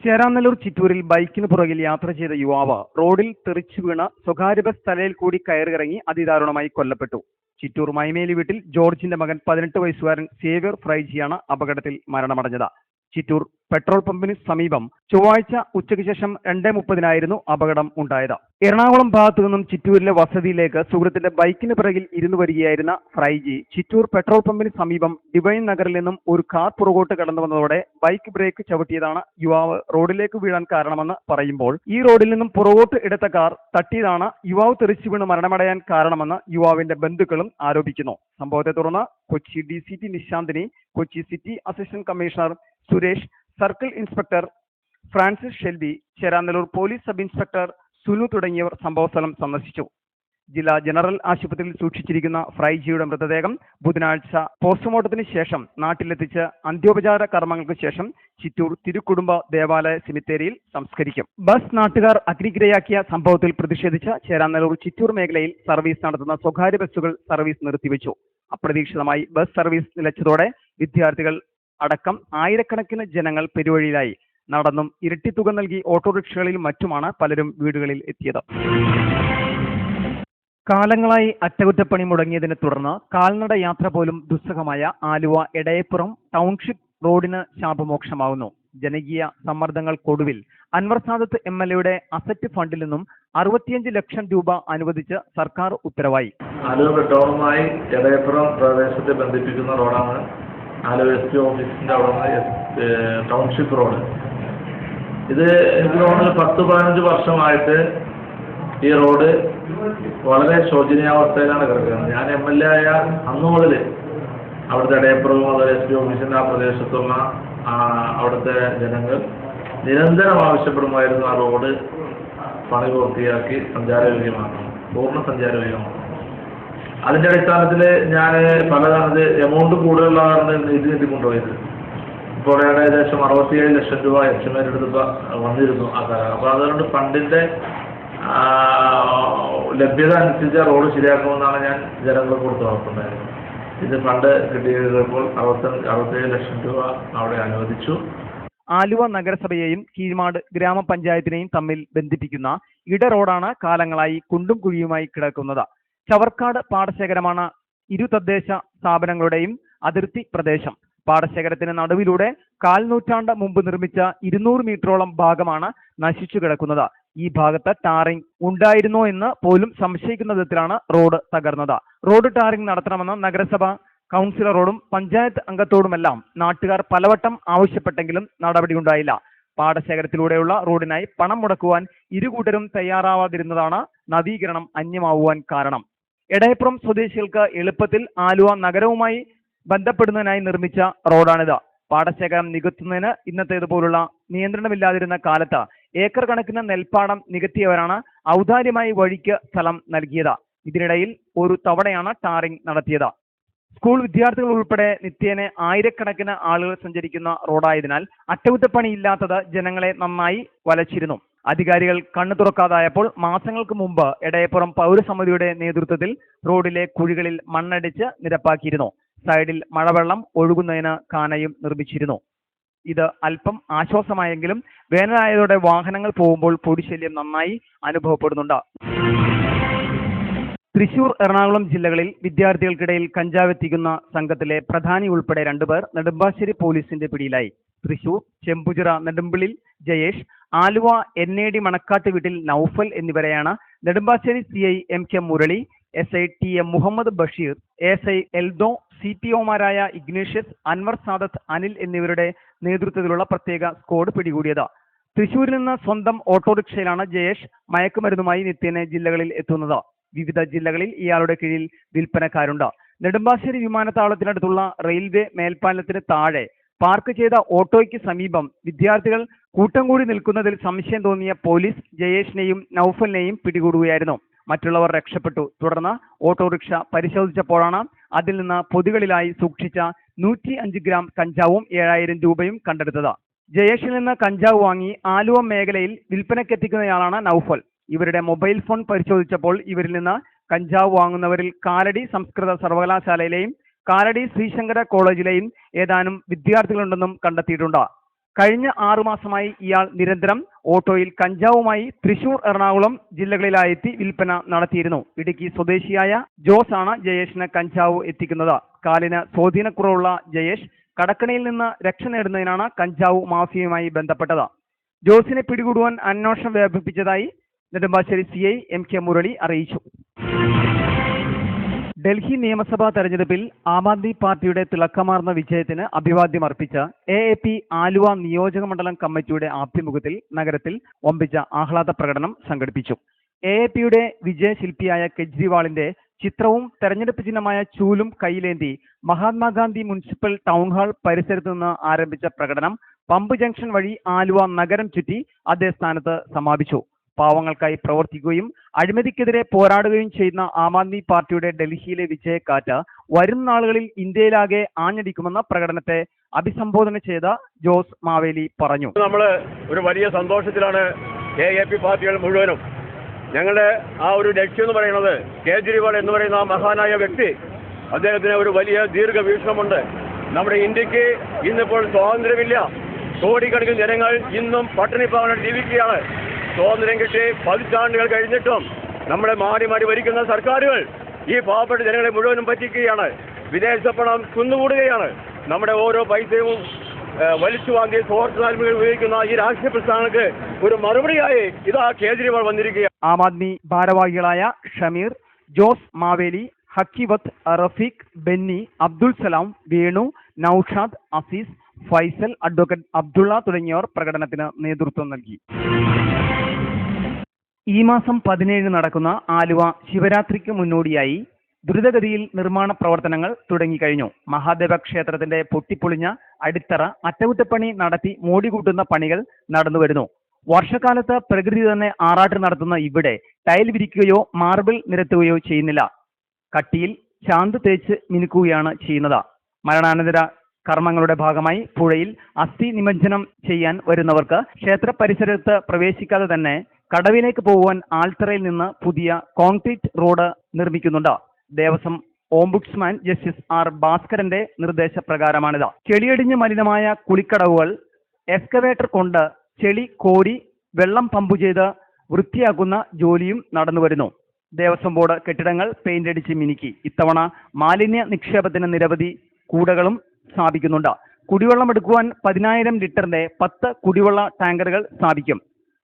ചേരാനല്ലൂർ ചിറ്റൂരിൽ ബൈക്കിന് പുറകിൽ യാത്ര ചെയ്ത യുവാവ് റോഡിൽ തെറിച്ചു വീണ സ്വകാര്യ ബസ് തലയിൽ കൂടി കയറിയിറങ്ങി അതിദാരുണമായി കൊല്ലപ്പെട്ടു. ചിറ്റൂർ മൈമേലി വീട്ടിൽ ജോർജിന്റെ മകൻ 18 വയസ്സുകാരൻ സേവ്യർ ഫ്രൈജിയാണ് അപകടത്തിൽ മരണമടഞ്ഞത്. ചിറ്റൂർ പെട്രോൾ പമ്പിന് സമീപം ചൊവ്വാഴ്ച ഉച്ചയ്ക്ക് ശേഷം 2:30 അപകടം ഉണ്ടായത്. എറണാകുളം ഭാഗത്തു നിന്നും ചിറ്റൂരിലെ വസതിയിലേക്ക് സുഹൃത്തിന്റെ ബൈക്കിന് പിറകിൽ ഇരുന്നു വരികയായിരുന്ന ഫ്രൈജി ചിറ്റൂർ പെട്രോൾ പമ്പിന് സമീപം ഡിവൈൻ നഗറിൽ നിന്നും ഒരു കാർ പുറകോട്ട് കടന്നു വന്നതോടെ ബൈക്ക് ബ്രേക്ക് ചവിട്ടിയതാണ് യുവാവ് റോഡിലേക്ക് വീഴാൻ കാരണമെന്ന് പറയുമ്പോൾ, ഈ റോഡിൽ നിന്നും പുറകോട്ട് എടുത്ത കാർ തട്ടിയതാണ് യുവാവ് തെറിച്ചു വീണ് മരണമടയാൻ കാരണമെന്ന് യുവാവിന്റെ ബന്ധുക്കളും ആരോപിക്കുന്നു. സംഭവത്തെ തുടർന്ന് Kochi DCP Nishanthini, Kochi city assistant commissioner Suresh, circle inspector Francis Shelby, Cheranallur police sub inspector Sunu തുടങ്ങിയവർ സംഭവസ്ഥലം സന്ദർശിച്ചു. ജില്ലാ ജനറൽ ആശുപത്രിയിൽ സൂക്ഷിച്ചിരിക്കുന്ന ഫ്രൈജിയുടെ മൃതദേഹം ബുധനാഴ്ച പോസ്റ്റ്മോർട്ടത്തിന് ശേഷം നാട്ടിലെത്തിച്ച് അന്ത്യോപചാര കർമ്മങ്ങൾക്ക് ശേഷം ചിറ്റൂർ തിരുക്കുടുംബ ദേവാലയ സെമിത്തേരിയിൽ സംസ്കരിക്കും. ബസ് നാട്ടുകാർ അഗ്നിക്കിരയാക്കിയ സംഭവത്തിൽ പ്രതിഷേധിച്ച് ചേരാനല്ലൂർ ചിറ്റൂർ മേഖലയിൽ സർവീസ് നടത്തുന്ന സ്വകാര്യ ബസ്സുകൾ സർവീസ് നിർത്തിവെച്ചു. അപ്രതീക്ഷിതമായി ബസ് സർവീസ് നിലച്ചതോടെ വിദ്യാർത്ഥികൾ അടക്കം ആയിരക്കണക്കിന് ജനങ്ങൾ പെരുവഴിയിലായി. നടന്നും ഇരട്ടി തുക നൽകി ഓട്ടോറിക്ഷകളിലും മറ്റുമാണ് പലരും വീടുകളിൽ എത്തിയത്. കാലങ്ങളായി അറ്റകുറ്റപ്പണി മുടങ്ങിയതിനെ തുടർന്ന് കാൽനട യാത്ര പോലും ദുസ്സഹമായ ആലുവ എടയപ്പുറം ടൗൺഷിപ്പ് റോഡിന് ശാപമോക്ഷമാവുന്നു. ജനകീയ സമ്മർദ്ദങ്ങൾക്കൊടുവിൽ അൻവർ സാദത്ത് MLA അസറ്റ് ഫണ്ടിൽ നിന്നും 65 ലക്ഷം രൂപ അനുവദിച്ച് സർക്കാർ ഉത്തരവായി. ആലുവ പെട്രോളുമായി എടയപ്പുറം പ്രദേശത്തെ ബന്ധിപ്പിക്കുന്ന റോഡാണ് ആലുവ SP ഓഫീസിന്റെ അവിടെ ടൗൺഷിപ്പ് റോഡ്. ഇത് എനിക്ക് തോന്നുന്നത് 10-15 വർഷമായിട്ട് ഈ റോഡ് വളരെ ശോചനീയാവസ്ഥയിലാണ് കിടക്കുന്നത്. ഞാൻ MLA ആയ അന്നു മുതൽ അവിടുത്തെ എടയപ്പുറവും അതുപോലെ SP ഓഫീസിന്റെ ആ പ്രദേശത്തുള്ള അവിടുത്തെ ജനങ്ങൾ നിരന്തരം ആവശ്യപ്പെടുമായിരുന്നു ആ റോഡ് പണി പൂർത്തിയാക്കി സഞ്ചാരയോഗ്യമാക്കണം, പൂർണ്ണ സഞ്ചാരയോഗ്യമാക്കണം. അതിന്റെ അടിസ്ഥാനത്തിൽ ഞാൻ പലതരത്തിൽ എമൗണ്ട് കൂടുതലുള്ളതാണ് ഇത് നീട്ടിക്കൊണ്ടുപോയത്. ഇപ്പോൾ ഏകദേശം 67 ലക്ഷം രൂപ എസ്റ്റിമേറ്റ് എടുത്ത് വന്നിരുന്നു ആ കാലം. അപ്പോൾ അതുകൊണ്ട് ഫണ്ടിന്റെ ലഭ്യത അനുസരിച്ച് റോഡ് ശരിയാക്കുമെന്നാണ് ഞാൻ ജനങ്ങൾക്ക് കൊടുത്ത് ഉറപ്പുണ്ടായിരുന്നത്. ഇത് ഫണ്ട് കിട്ടിയപ്പോൾ 67 ലക്ഷം രൂപ അവിടെ അനുവദിച്ചു. ആലുവ നഗരസഭയെയും കീഴ്മാട് ഗ്രാമപഞ്ചായത്തിനെയും തമ്മിൽ ബന്ധിപ്പിക്കുന്ന ഇട റോഡാണ് കാലങ്ങളായി കുണ്ടും കുഴിയുമായി കിടക്കുന്നത്. ചവർക്കാട് പാടശേഖരമാണ് ഇരു തദ്ദേശ സ്ഥാപനങ്ങളുടെയും അതിർത്തി പ്രദേശം. പാടശേഖരത്തിന് നടുവിലൂടെ 1/4 നൂറ്റാണ്ട് മുമ്പ് നിർമ്മിച്ച 200 മീറ്ററോളം ഭാഗമാണ് നശിച്ചു കിടക്കുന്നത്. ഈ ഭാഗത്ത് ടാറിംഗ് ഉണ്ടായിരുന്നോ എന്ന് പോലും സംശയിക്കുന്ന വിധത്തിലാണ് റോഡ് തകർന്നത്. റോഡ് ടാറിംഗ് നടത്തണമെന്ന് നഗരസഭ കൗൺസിലറോടും പഞ്ചായത്ത് അംഗത്തോടുമെല്ലാം നാട്ടുകാർ പലവട്ടം ആവശ്യപ്പെട്ടെങ്കിലും നടപടിയുണ്ടായില്ല. പാടശേഖരത്തിലൂടെയുള്ള റോഡിനായി പണം മുടക്കുവാൻ ഇരുകൂട്ടരും തയ്യാറാവാതിരുന്നതാണ് നവീകരണം അന്യമാവുവാൻ കാരണം. എടയപ്പുറം സ്വദേശികൾക്ക് എളുപ്പത്തിൽ ആലുവ നഗരവുമായി ബന്ധപ്പെടുന്നതിനായി നിർമ്മിച്ച റോഡാണിത്. പാടശേഖരം നികത്തുന്നതിന് ഇന്നത്തേതുപോലുള്ള നിയന്ത്രണമില്ലാതിരുന്ന കാലത്ത് ഏക്കർ കണക്കിന് നെൽപ്പാടം നികത്തിയവരാണ് ഔദാര്യമായി വഴിക്ക് സ്ഥലം നൽകിയത്. ഇതിനിടയിൽ ഒരു തവണയാണ് ടാറിംഗ് നടത്തിയത്. സ്കൂൾ വിദ്യാർത്ഥികൾ ഉൾപ്പെടെ നിത്യേന ആയിരക്കണക്കിന് ആളുകൾ സഞ്ചരിക്കുന്ന റോഡായതിനാൽ അറ്റകുറ്റപ്പണിയില്ലാത്തത് ജനങ്ങളെ നന്നായി വലച്ചിരുന്നു. അധികാരികൾ കണ്ണു തുറക്കാതായപ്പോൾ മാസങ്ങൾക്ക് മുമ്പ് എടയപ്പുറം പൗരസമിതിയുടെ നേതൃത്വത്തിൽ റോഡിലെ കുഴികളിൽ മണ്ണടിച്ച് നിരപ്പാക്കിയിരുന്നു. സൈഡിൽ മഴവെള്ളം ഒഴുകുന്നതിന് കാനയും നിർമ്മിച്ചിരുന്നു. ഇത് അല്പം ആശ്വാസമായെങ്കിലും വേനലായതോടെ വാഹനങ്ങൾ പോകുമ്പോൾ പൊടിശല്യം നന്നായി അനുഭവപ്പെടുന്നുണ്ട്. തൃശൂർ, എറണാകുളം ജില്ലകളിൽ വിദ്യാർത്ഥികൾക്കിടയിൽ കഞ്ചാവ് എത്തിക്കുന്ന സംഘത്തിലെ പ്രധാനി ഉൾപ്പെടെ 2 പേർ നെടുമ്പാശ്ശേരി പോലീസിന്റെ പിടിയിലായി. തൃശൂർ ചെമ്പുചിറ നെടുമ്പിളിൽ ജയേഷ്, ആലുവ NAD മണക്കാട്ട് വീട്ടിൽ നൌഫൽ എന്നിവരെയാണ് Nedumbassery CI MK Murali, SI TM Muhammad Basheer, SI Eldho, CPOമാരായ ഇഗ്നേഷ്യസ്, അൻവർ സാദത്ത്, അനിൽ എന്നിവരുടെ നേതൃത്വത്തിലുള്ള പ്രത്യേക സ്ക്വാഡ് പിടികൂടിയത്. തൃശൂരിൽ നിന്ന് സ്വന്തം ഓട്ടോറിക്ഷയിലാണ് ജയേഷ് മയക്കുമരുന്നുമായി നിത്യേന ജില്ലകളിൽ എത്തുന്നത്. വിവിധ ജില്ലകളിൽ ഇയാളുടെ കീഴിൽ വിൽപ്പനക്കാരുണ്ട്. നെടുമ്പാശ്ശേരി വിമാനത്താവളത്തിനടുത്തുള്ള റെയിൽവേ മേൽപ്പാലത്തിന് താഴെ പാർക്ക് ചെയ്ത ഓട്ടോയ്ക്ക് സമീപം വിദ്യാർത്ഥികൾ കൂട്ടം കൂടി നിൽക്കുന്നതിൽ സംശയം തോന്നിയ പോലീസ് ജയേഷിനെയും നൌഫലിനെയും പിടികൂടുകയായിരുന്നു. മറ്റുള്ളവർ രക്ഷപ്പെട്ടു. തുടർന്ന് ഓട്ടോറിക്ഷ പരിശോധിച്ചപ്പോഴാണ് അതിൽ നിന്ന് പൊതികളിലായി സൂക്ഷിച്ച 105 ഗ്രാം കഞ്ചാവും 7000 രൂപയും കണ്ടെടുത്തത്. ജയേഷിൽ നിന്ന് കഞ്ചാവ് വാങ്ങി ആലുവ മേഖലയിൽ വിൽപ്പനയ്ക്കെത്തിക്കുന്നയാളാണ് നൌഫൽ. ഇവരുടെ മൊബൈൽ ഫോൺ പരിശോധിച്ചപ്പോൾ ഇവരിൽ നിന്ന് കഞ്ചാവ് വാങ്ങുന്നവരിൽ കാലടി സംസ്കൃത സർവകലാശാലയിലെയും കാലടി ശ്രീശങ്കര കോളേജിലെയും ഏതാനും വിദ്യാർത്ഥികളുണ്ടെന്നും കണ്ടെത്തിയിട്ടുണ്ട്. കഴിഞ്ഞ 6 മാസമായി ഇയാൾ നിരന്തരം ഓട്ടോയിൽ കഞ്ചാവുമായി തൃശൂർ, എറണാകുളം ജില്ലകളിലായെത്തി വിൽപ്പന നടത്തിയിരുന്നു. ഇടുക്കി സ്വദേശിയായ ജോസ് ആണ് ജയേഷിന് കഞ്ചാവ് എത്തിക്കുന്നത്. കാലിന് സ്വാധീനക്കുറവുള്ള ജയേഷ് കടക്കണിയിൽ നിന്ന് രക്ഷ നേടുന്നതിനാണ് കഞ്ചാവ് മാഫിയയുമായി ബന്ധപ്പെട്ടത്. ജോസിനെ പിടികൂടുവാൻ അന്വേഷണം വ്യാപിപ്പിച്ചതായി നെടുമ്പാശ്ശേരി CI MK മുരളി അറിയിച്ചു. ഡൽഹി നിയമസഭാ തെരഞ്ഞെടുപ്പിൽ ആം ആദ്മി പാർട്ടിയുടെ തിളക്കമാർന്ന വിജയത്തിന് അഭിവാദ്യം അർപ്പിച്ച AAP ആലുവ നിയോജക മണ്ഡലം കമ്മിറ്റിയുടെ ആഭിമുഖ്യത്തിൽ നഗരത്തിൽ വമ്പിച്ച ആഹ്ലാദ പ്രകടനം സംഘടിപ്പിച്ചു. AAPയുടെ വിജയശില്പിയായ കെജ്രിവാളിന്റെ ചിത്രവും തെരഞ്ഞെടുപ്പ് ചിഹ്നമായ ചൂലും കയ്യിലേന്തി മഹാത്മാഗാന്ധി മുനിസിപ്പൽ ടൗൺ ഹാൾ പരിസരത്ത് നിന്ന് ആരംഭിച്ച പ്രകടനം പമ്പ് ജംഗ്ഷൻ വഴി ആലുവ നഗരം ചുറ്റി അതേ സ്ഥാനത്ത് സമാപിച്ചു. പാവങ്ങൾക്കായി പ്രവർത്തിക്കുകയും അഴിമതിക്കെതിരെ പോരാടുകയും ചെയ്യുന്ന ആം ആദ്മി പാർട്ടിയുടെ ഡൽഹിയിലെ വിജയക്കാറ്റ് വരും നാളുകളിൽ ഇന്ത്യയിലാകെ ആഞ്ഞടിക്കുമെന്ന പ്രകടനത്തെ അഭിസംബോധന ചെയ്ത ജോസ് മാവേലി പറഞ്ഞു. നമ്മൾ ഒരു വലിയ സന്തോഷത്തിലാണ് AAP പാർട്ടികൾ മുഴുവനും. ഞങ്ങളുടെ ആ ഒരു ലക്ഷ്യം എന്ന് പറയുന്നത് കേജ്രിവാൾ എന്ന് പറയുന്ന ആ മഹാനായ വ്യക്തി, അദ്ദേഹത്തിന് ഒരു വലിയ ദീർഘവീക്ഷണമുണ്ട്. നമ്മുടെ ഇന്ത്യക്ക് ഇന്നിപ്പോൾ സ്വാതന്ത്ര്യമില്ല. കോടിക്കണക്കിന് ജനങ്ങൾ ഇന്നും പട്ടിണിപ്പാവനം ജീവിക്കുകയാണ്. സ്വാതന്ത്ര്യം കിട്ടി പതിറ്റാണ്ടുകൾ കഴിഞ്ഞിട്ടും നമ്മളെ മാറി മാറി ഭരിക്കുന്ന സർക്കാരുകൾ ഈ പാവപ്പെട്ട ജനങ്ങളെ മുഴുവനും പറ്റിക്കുകയാണ്. വിദേശ പണം കുന്നുകൂടുകയാണ്. നമ്മുടെ ഓരോ പൈസയും വലിച്ചു വാങ്ങി സ്വാർത്ഥ താല്പര്യങ്ങൾ ഉപയോഗിക്കുന്ന ഈ രാഷ്ട്രീയ പ്രസ്ഥാനങ്ങൾക്ക് ഒരു മറുപടിയായി ഇതാ കേജ്രിവാൾ വന്നിരിക്കുകയാണ്. ആം ആദ്മി ഭാരവാഹികളായ ഷമീർ, ജോസ് മാവേലി, ഹക്കിവത്ത്, റഫീഖ്, ബെന്നി, അബ്ദുൽ സലാം, വേണു, നൌഷാദ്, അസീസ്, ഫൈസൽ, അഡ്വക്കേറ്റ് അബ്ദുള്ള തുടങ്ങിയവർ പ്രകടനത്തിന് നേതൃത്വം നൽകി. ഈ മാസം 17 നടക്കുന്ന ആലുവ ശിവരാത്രിക്ക് മുന്നോടിയായി ദ്രുതഗതിയിൽ നിർമ്മാണ പ്രവർത്തനങ്ങൾ തുടങ്ങിക്കഴിഞ്ഞു. മഹാദേവ ക്ഷേത്രത്തിന്റെ പൊട്ടിപ്പൊളിഞ്ഞ അടിത്തറ അറ്റകുറ്റപ്പണി നടത്തി മോടികൂട്ടുന്ന പണികൾ നടന്നുവരുന്നു. വർഷക്കാലത്ത് പ്രകൃതി തന്നെ ആറാട്ട് നടത്തുന്ന ഇവിടെ ടൈൽ വിരിക്കുകയോ മാർബിൾ നിരത്തുകയോ ചെയ്യുന്നില്ല. കട്ടിയിൽ ചാന്ത് തേച്ച് മിനുക്കുകയാണ് ചെയ്യുന്നത്. മരണാനന്തര കർമ്മങ്ങളുടെ ഭാഗമായി പുഴയിൽ അസ്ഥി നിമജ്ജനം ചെയ്യാൻ വരുന്നവർക്ക് ക്ഷേത്ര പരിസരത്ത് പ്രവേശിക്കാതെ തന്നെ കടവിലേക്ക് പോകുവാൻ ആൽത്തറയിൽ നിന്ന് പുതിയ കോൺക്രീറ്റ് റോഡ് നിർമ്മിക്കുന്നുണ്ട്. ദേവസ്വം ഓംബുഡ്സ്മാൻ ജസ്റ്റിസ് R ഭാസ്കരന്റെ നിർദ്ദേശപ്രകാരമാണിത്. ചെളിയടിഞ്ഞ് മലിനമായ കുളിക്കടവുകൾ എക്സ്കവേറ്റർ കൊണ്ട് ചെളി കോരി വെള്ളം പമ്പ് ചെയ്ത് വൃത്തിയാക്കുന്ന ജോലിയും നടന്നുവരുന്നു. ദേവസ്വം ബോർഡ് കെട്ടിടങ്ങൾ പെയിന്റ് അടിച്ച് മിനുക്കി. ഇത്തവണ മാലിന്യ നിക്ഷേപത്തിന് നിരവധി കൂടകളും സ്ഥാപിക്കുന്നുണ്ട്. കുടിവെള്ളം എടുക്കുവാൻ 10,000 ലിറ്ററിന്റെ 10 കുടിവെള്ള ടാങ്കറുകൾ സ്ഥാപിക്കും.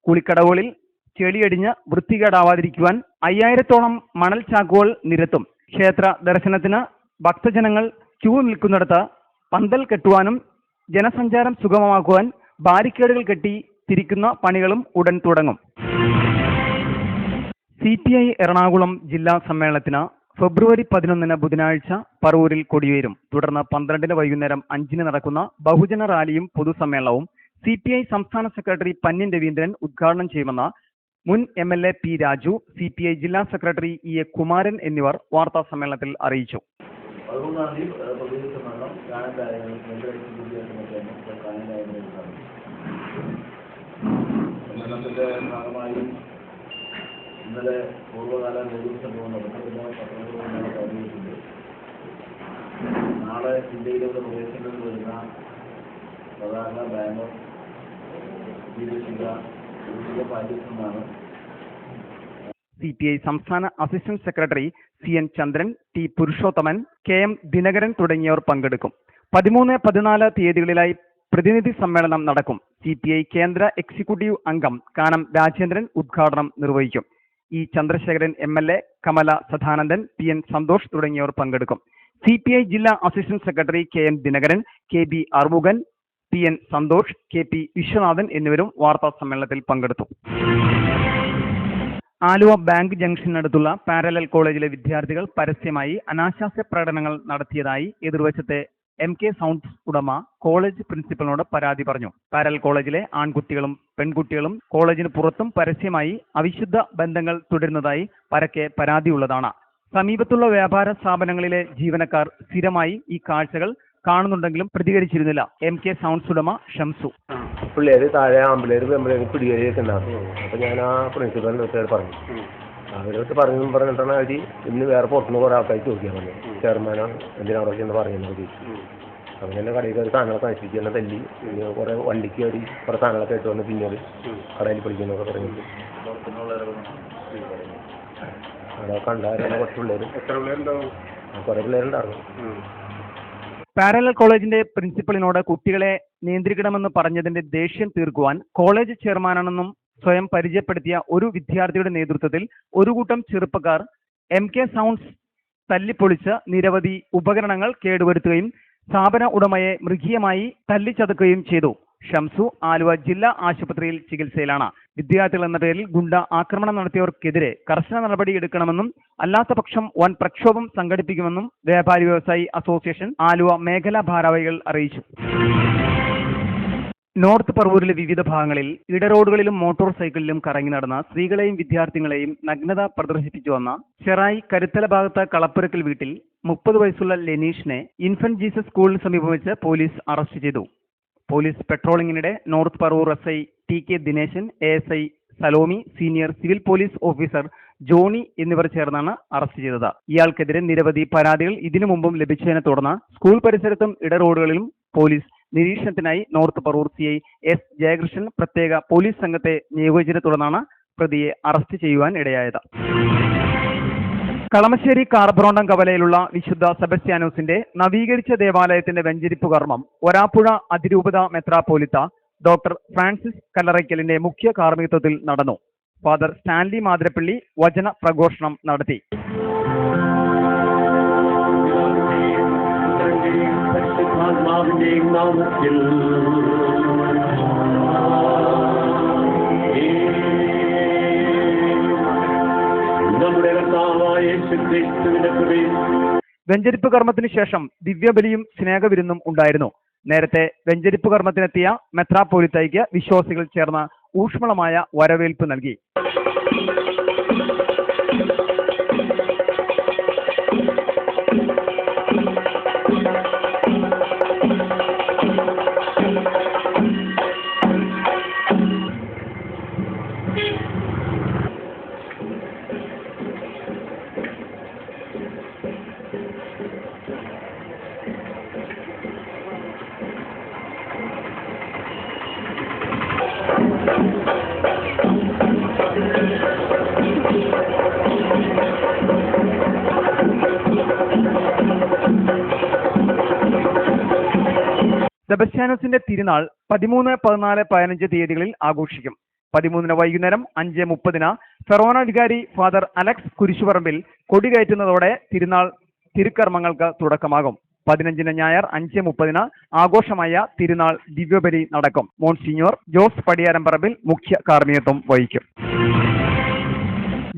കുളിക്കടവുകളിൽ ചെളിയടിഞ്ഞ് വൃത്തികേടാവാതിരിക്കുവാൻ 5000-ഓളം മണൽ ചാക്കുകൾ നിരത്തും. ക്ഷേത്ര ദർശനത്തിന് ഭക്തജനങ്ങൾ ക്യൂ നിൽക്കുന്നിടത്ത് പന്തൽ കെട്ടുവാനും ജനസഞ്ചാരം സുഗമമാക്കുവാൻ ബാരിക്കേഡുകൾ കെട്ടി തിരിക്കുന്ന പണികളും ഉടൻ തുടങ്ങും. CPI എറണാകുളം ജില്ലാ സമ്മേളനത്തിന് ഫെബ്രുവരി 11 ബുധനാഴ്ച പറവൂരിൽ കൊടിയേറും. തുടർന്ന് 12 വൈകുന്നേരം 5 നടക്കുന്ന ബഹുജന റാലിയും പൊതുസമ്മേളനവും CPI സംസ്ഥാന സെക്രട്ടറി പന്ന്യൻ രവീന്ദ്രൻ ഉദ്ഘാടനം ചെയ്യുമെന്ന് മുൻ MLA P രാജു, CPI ജില്ലാ സെക്രട്ടറി EA കുമാരൻ എന്നിവർ വാർത്താ സമ്മേളനത്തിൽ അറിയിച്ചു. ഇന്നലെ പൂർവ്വകാല നേതൃത്വ സംഭവം നടന്നിട്ടുണ്ട്. നാളെ ഇന്ത്യയിലൂടെ പ്രവേശിക്കുന്നത് വരുന്ന പ്രധാന ബാനർ പാലിക്കുന്നതാണ്. CPI സംസ്ഥാന അസിസ്റ്റന്റ് സെക്രട്ടറി CN ചന്ദ്രൻ, T പുരുഷോത്തമൻ, KM ദിനകരൻ തുടങ്ങിയവർ പങ്കെടുക്കും. 13, 14 തീയതികളിലായി പ്രതിനിധി സമ്മേളനം നടക്കും. CPI കേന്ദ്ര എക്സിക്യൂട്ടീവ് അംഗം കാനം രാജേന്ദ്രൻ ഉദ്ഘാടനം നിർവഹിക്കും. E Chandrasekharan MLA, Kamala Sadanandan, PN Santhosh തുടങ്ങിയവർ പങ്കെടുക്കും. CPI ജില്ലാ assistant secretary KM Dinakaran, KB Arumugan, PN Santhosh, KP Viswanathan എന്നിവരും വാർത്താ സമ്മേളനത്തിൽ പങ്കെടുത്തു. ആലുവ ബാങ്ക് ജംഗ്ഷനടുത്തുള്ള പാരലൽ കോളേജിലെ വിദ്യാർത്ഥികൾ പരസ്യമായി അനാശാസ്യ പ്രകടനങ്ങൾ നടത്തിയതായി എതിർവശത്തെ MK സൗണ്ട്സ് ഉടമ കോളേജ് പ്രിൻസിപ്പലിനോട് പരാതി പറഞ്ഞു. പാരലൽ കോളേജിലെ ആൺകുട്ടികളും പെൺകുട്ടികളും കോളേജിന് പുറത്തും പരസ്യമായി അവിശുദ്ധ ബന്ധങ്ങൾ തുടരുന്നതായി പരക്കെ പരാതിയുള്ളതാണ്. സമീപത്തുള്ള വ്യാപാര സ്ഥാപനങ്ങളിലെ ജീവനക്കാർ സ്ഥിരമായി ഈ കാഴ്ചകൾ കാണുന്നുണ്ടെങ്കിലും പ്രതികരിച്ചിരുന്നില്ല. MK സൗണ്ട്സ് ഉടമ ഷംസു: പിള്ളേര് താഴെ ആമ്പിള്ളേര് പെമ്പിള്ളേര് പിടികേറിയൊക്കെ ഉണ്ടാകും. അപ്പോൾ ഞാൻ ആ പ്രിൻസിപ്പലിൻ്റെ അടുത്ത് പറഞ്ഞു. അവരോട്ട് പറഞ്ഞിട്ടാണ് അവർ ഇന്ന് വേറെ പുറത്തുനിന്ന് കുറേ ആൾക്കാർ ചോദിക്കാൻ പറഞ്ഞു. ചെയർമാനാണ് എന്തിനാ അവിടെ ചെന്ന് പറയുന്നത് ചോദിച്ചു. അങ്ങനെ കടയിൽ കയറി സാധനങ്ങളൊക്കെ നശിപ്പിച്ച് തന്നെ തല്ലി. പിന്നെ കുറേ വണ്ടിക്ക് കയറി കുറേ സാധനങ്ങളൊക്കെ ആയിട്ട് വന്ന് പിന്നീട് കടയിൽ പിടിക്കുന്നൊക്കെ പറഞ്ഞിട്ട് അവിടെ കണ്ടായിരുന്നു കുറച്ച് പിള്ളേർ. എത്ര പിള്ളേരുണ്ടാവും? കുറേ പിള്ളേരുണ്ടായിരുന്നു. പാരലൽ കോളേജിന്റെ പ്രിൻസിപ്പലിനോട് കുട്ടികളെ നിയന്ത്രിക്കണമെന്ന് പറഞ്ഞതിന്റെ ദേഷ്യം തീർക്കുവാൻ കോളേജ് ചെയർമാനാണെന്നും സ്വയം പരിചയപ്പെടുത്തിയ ഒരു വിദ്യാർത്ഥിയുടെ നേതൃത്വത്തിൽ ഒരു കൂട്ടം ചെറുപ്പക്കാർ MK സൗണ്ട്സ് തല്ലിപ്പൊളിച്ച് നിരവധി ഉപകരണങ്ങൾ കേടുവരുത്തുകയും സ്ഥാപന ഉടമയെ മൃഗീയമായി തല്ലിച്ചതക്കുകയും ചെയ്തു. ഷംസു ആലുവ ജില്ലാ ആശുപത്രിയിൽ ചികിത്സയിലാണ്. വിദ്യാർത്ഥികൾ എന്ന പേരിൽ ഗുണ്ട ആക്രമണം നടത്തിയവർക്കെതിരെ കർശന നടപടിയെടുക്കണമെന്നും അല്ലാത്തപക്ഷം വൻ പ്രക്ഷോഭം സംഘടിപ്പിക്കുമെന്നും വ്യാപാരി വ്യവസായി അസോസിയേഷൻ ആലുവ മേഖലാ ഭാരവാഹികൾ അറിയിച്ചു. നോർത്ത് പറവൂരിലെ വിവിധ ഭാഗങ്ങളിൽ ഇടറോഡുകളിലും മോട്ടോർ സൈക്കിളിലും കറങ്ങി നടന്ന സ്ത്രീകളെയും വിദ്യാർത്ഥികളെയും നഗ്നത പ്രദർശിപ്പിച്ചു വന്ന ചെറായി കരുത്തല ഭാഗത്ത് കളപ്പുരക്കൽ വീട്ടിൽ 30 വയസ്സുള്ള ലെനീഷിനെ ഇൻഫന്റ് ജീസസ് സ്കൂളിന് സമീപം വെച്ച് പോലീസ് അറസ്റ്റ് ചെയ്തു. പോലീസ് പെട്രോളിംഗിനിടെ north Paravur SI TK Dineshan, ASI Salomi, senior civil police officer Johny എന്നിവർ ചേർന്നാണ് അറസ്റ്റ് ചെയ്തത്. ഇയാൾക്കെതിരെ നിരവധി പരാതികൾ ഇതിനു മുമ്പും ലഭിച്ചതിനെ തുടർന്ന് സ്കൂൾ പരിസരത്തും ഇടറോഡുകളിലും പോലീസ് നിരീക്ഷണത്തിനായി north Paravur CI S Jayakrishnan പ്രത്യേക പോലീസ് സംഘത്തെ നിയോഗിച്ചതിനെ തുടർന്നാണ് പ്രതിയെ അറസ്റ്റ് ചെയ്യുവാൻ ഇടയായത്. കളമശ്ശേരി കാർബ്രോണ്ടം കവലയിലുള്ള വിശുദ്ധ സെബസ്ത്യാനോസിന്റെ നവീകരിച്ച ദേവാലയത്തിന്റെ വെഞ്ചരിപ്പ് കർമ്മം വരാപ്പുഴ അതിരൂപത മെത്രാപ്പോലിത്ത ഡോക്ടർ ഫ്രാൻസിസ് കല്ലറയ്ക്കലിന്റെ മുഖ്യ കാർമ്മികത്വത്തിൽ നടന്നു. ഫാദർ സ്റ്റാൻലി മാതിരപ്പള്ളി വചന പ്രഘോഷണം നടത്തി. വെഞ്ചരിപ്പ് കർമ്മത്തിന് ശേഷം ദിവ്യബലിയും സ്നേഹവിരുന്നും ഉണ്ടായിരുന്നു. നേരത്തെ വെഞ്ചരിപ്പ് കർമ്മത്തിനെത്തിയ മെത്രാപ്പോലിത്തയ്ക്ക് വിശ്വാസികൾ ചേർന്ന് ഊഷ്മളമായ വരവേൽപ്പ് നൽകി. സെബസ്ത്യാനോസിന്റെ തിരുനാൾ 13, 14, 15 തീയതികളിൽ ആഘോഷിക്കും. 13 വൈകുന്നേരം 5:30 ഫെറോന വികാരി ഫാദർ അലക്സ് കുരിശുപറമ്പിൽ കൊടികയറ്റുന്നതോടെ തിരുനാൾ തിരുക്കർമ്മങ്ങൾക്ക് തുടക്കമാകും. 15 ഞായർ 5:30 ആഘോഷമായ തിരുനാൾ ദിവ്യബലി നടക്കും. മോൺസിഞ്ഞോർ ജോസ് പടിയാരംപറമ്പിൽ മുഖ്യ കാർമ്മികത്വം വഹിക്കും.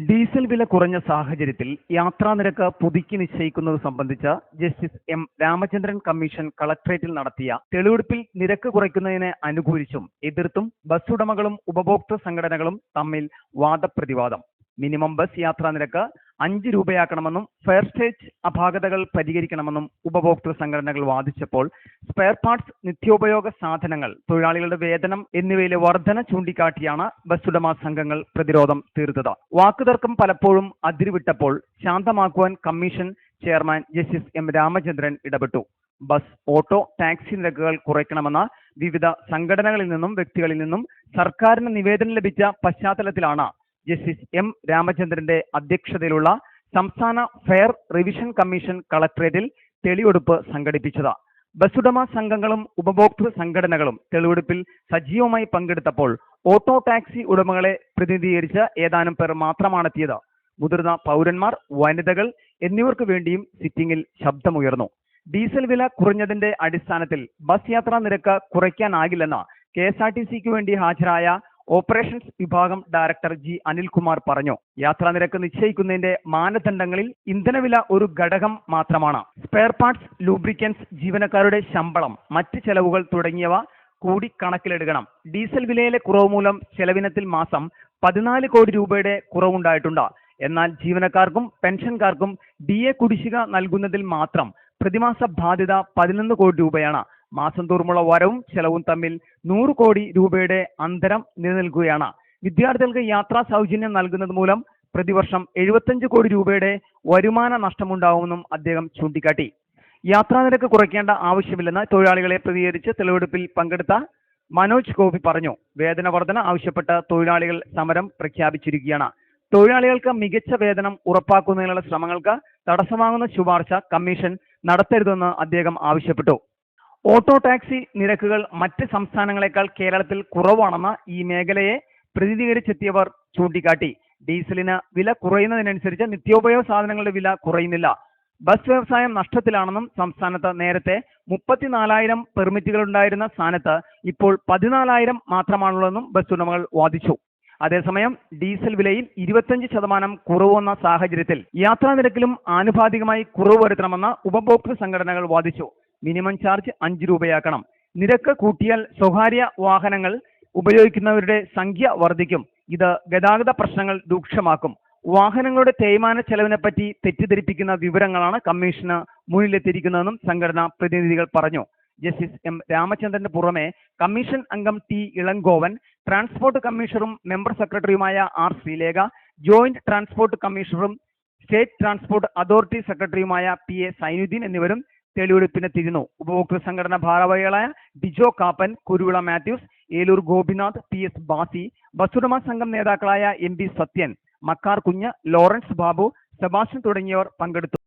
ഡീസൽ വില കുറഞ്ഞ സാഹചര്യത്തിൽ യാത്രാനിരക്ക് പുതുക്കി നിശ്ചയിക്കുന്നത് സംബന്ധിച്ച് ജസ്റ്റിസ് M രാമചന്ദ്രൻ കമ്മീഷൻ കളക്ടറേറ്റിൽ നടത്തിയ തെളിവെടുപ്പിൽ നിരക്ക് കുറയ്ക്കുന്നതിനെ അനുകൂലിച്ചും എതിർത്തും ബസ് ഉടമകളും ഉപഭോക്തൃ സംഘടനകളും തമ്മിൽ വാദപ്രതിവാദം. മിനിമം ബസ് യാത്രാ നിരക്ക് 5 രൂപയാക്കണമെന്നും ഫെയർ സ്റ്റേജ് അപാകതകൾ പരിഹരിക്കണമെന്നും ഉപഭോക്തൃ സംഘടനകൾ വാദിച്ചപ്പോൾ സ്പെയർ പാർട്സ്, നിത്യോപയോഗ സാധനങ്ങൾ, തൊഴിലാളികളുടെ വേതനം എന്നിവയിലെ വർധന ചൂണ്ടിക്കാട്ടിയാണ് ബസ് ഉടമ സംഘങ്ങൾ പ്രതിരോധം തീർത്തത്. വാക്കുതർക്കം പലപ്പോഴും അതിരുവിട്ടപ്പോൾ ശാന്തമാക്കുവാൻ commission chairman justice M Ramachandran ഇടപെട്ടു. ബസ്, ഓട്ടോ, ടാക്സി നിരക്കുകൾ കുറയ്ക്കണമെന്ന വിവിധ സംഘടനകളിൽ നിന്നും വ്യക്തികളിൽ നിന്നും സർക്കാരിന് നിവേദനം ലഭിച്ച പശ്ചാത്തലത്തിലാണ് ജസ്റ്റിസ് M രാമചന്ദ്രന്റെ അധ്യക്ഷതയിലുള്ള സംസ്ഥാന ഫെയർ റിവിഷൻ കമ്മീഷൻ കളക്ടറേറ്റിൽ തെളിവെടുപ്പ് സംഘടിപ്പിച്ചത്. ബസ്സുടമ സംഘങ്ങളും ഉപഭോക്തൃ സംഘടനകളും തെളിവെടുപ്പിൽ സജീവമായി പങ്കെടുത്തപ്പോൾ ഓട്ടോ ടാക്സി ഉടമകളെ പ്രതിനിധീകരിച്ച് ഏതാനും പേർ മാത്രമാണെത്തിയത്. മുതിർന്ന പൗരന്മാർ, വനിതകൾ എന്നിവർക്ക് വേണ്ടിയും സിറ്റിംഗിൽ ശബ്ദമുയർന്നു. ഡീസൽ വില കുറഞ്ഞതിന്റെ അടിസ്ഥാനത്തിൽ ബസ് യാത്രാ നിരക്ക് കുറയ്ക്കാനാകില്ലെന്ന് KSRTCക്ക് വേണ്ടി ഹാജരായ ഓപ്പറേഷൻസ് വിഭാഗം ഡയറക്ടർ G അനിൽകുമാർ പറഞ്ഞു. യാത്രാ നിരക്ക് നിശ്ചയിക്കുന്നതിന്റെ മാനദണ്ഡങ്ങളിൽ ഇന്ധനവില ഒരു ഘടകം മാത്രമാണ്. സ്പെയർ പാർട്സ്, ലൂബ്രിക്കൻസ്, ജീവനക്കാരുടെ ശമ്പളം, മറ്റ് ചെലവുകൾ തുടങ്ങിയവ കൂടി കണക്കിലെടുക്കണം. ഡീസൽ വിലയിലെ കുറവ് മൂലം ചെലവിനത്തിൽ മാസം 14 കോടി രൂപയുടെ കുറവുണ്ടായിട്ടുണ്ട്. എന്നാൽ ജീവനക്കാർക്കും പെൻഷൻകാർക്കും DA കുടിശ്ശിക നൽകുന്നതിൽ മാത്രം പ്രതിമാസ ബാധ്യത 11 കോടി രൂപയാണ്. മാസം തോറുമുള്ള വരവും ചെലവും തമ്മിൽ 100 കോടി രൂപയുടെ അന്തരം നിലനിൽക്കുകയാണ്. വിദ്യാർത്ഥികൾക്ക് യാത്രാ സൗജന്യം നൽകുന്നത് മൂലം പ്രതിവർഷം 75 കോടി രൂപയുടെ വരുമാന നഷ്ടമുണ്ടാവുമെന്നും അദ്ദേഹം ചൂണ്ടിക്കാട്ടി. യാത്രാനിരക്ക് കുറയ്ക്കേണ്ട ആവശ്യമില്ലെന്ന് തൊഴിലാളികളെ പ്രതികരിച്ച് തെളിവെടുപ്പിൽ പങ്കെടുത്ത മനോജ് ഗോപി പറഞ്ഞു. വേതന വർധന ആവശ്യപ്പെട്ട് തൊഴിലാളികൾ സമരം പ്രഖ്യാപിച്ചിരിക്കുകയാണ്. തൊഴിലാളികൾക്ക് മികച്ച വേതനം ഉറപ്പാക്കുന്നതിനുള്ള ശ്രമങ്ങൾക്ക് തടസ്സമാകുന്ന ശുപാർശ കമ്മീഷൻ നടത്തരുതെന്ന് അദ്ദേഹം ആവശ്യപ്പെട്ടു. ഓട്ടോ ടാക്സി നിരക്കുകൾ മറ്റ് സംസ്ഥാനങ്ങളെക്കാൾ കേരളത്തിൽ കുറവാണെന്ന് ഈ മേഖലയെ പ്രതിനിധീകരിച്ചെത്തിയവർ ചൂണ്ടിക്കാട്ടി. ഡീസലിന് വില കുറയുന്നതിനനുസരിച്ച് നിത്യോപയോഗ സാധനങ്ങളുടെ വില കുറയുന്നില്ല. ബസ് വ്യവസായം നഷ്ടത്തിലാണെന്നും സംസ്ഥാനത്ത് നേരത്തെ 34,000 പെർമിറ്റുകൾ ഉണ്ടായിരുന്ന സ്ഥാനത്ത് ഇപ്പോൾ 14,000 മാത്രമാണുള്ളതെന്നും ബസ് ഉടമകൾ വാദിച്ചു. അതേസമയം ഡീസൽ വിലയിൽ 25% കുറവ് വന്ന സാഹചര്യത്തിൽ യാത്രാ നിരക്കിലും ആനുപാതികമായി കുറവ് വരുത്തണമെന്ന് ഉപഭോക്തൃ സംഘടനകൾ വാദിച്ചു. Minimum charge 5 രൂപയാക്കണം. നിരക്ക് കൂട്ടിയാൽ സ്വകാര്യ വാഹനങ്ങൾ ഉപയോഗിക്കുന്നവരുടെ സംഖ്യ വർദ്ധിക്കും. ഇത് ഗതാഗത പ്രശ്നങ്ങൾ രൂക്ഷമാക്കും. വാഹനങ്ങളുടെ തേയ്മാന ചെലവിനെപ്പറ്റി തെറ്റിദ്ധരിപ്പിക്കുന്ന വിവരങ്ങളാണ് കമ്മീഷന് മുന്നിലെത്തിയിരിക്കുന്നതെന്നും സംഘടനാ പ്രതിനിധികൾ പറഞ്ഞു. ജസ്റ്റിസ് എം രാമചന്ദ്രന് പുറമെ കമ്മീഷൻ അംഗം ടി ഇളങ്കോവൻ, ട്രാൻസ്പോർട്ട് കമ്മീഷണറും മെമ്പർ സെക്രട്ടറിയുമായ ആർ ശ്രീലേഖ, ജോയിന്റ് ട്രാൻസ്പോർട്ട് കമ്മീഷണറും സ്റ്റേറ്റ് ട്രാൻസ്പോർട്ട് അതോറിറ്റി സെക്രട്ടറിയുമായ പി എ സൈനുദ്ദീൻ എന്നിവരും തെളിവെടുപ്പിനെത്തിയിരുന്നു. ഉപഭോക്തൃ സംഘടന ഭാരവാഹികളായ ഡിജോ കാപ്പൻ, കുരുവിള മാത്യൂസ്, ഏലൂർ ഗോപിനാഥ്, പി എസ് ബാസി, ബസുടമ സംഘം നേതാക്കളായ എം പി സത്യൻ, മക്കാർ കുഞ്ഞ്, ലോറൻസ് ബാബു, സെബാസ്റ്റ്യൻ തുടങ്ങിയവർ പങ്കെടുത്തു.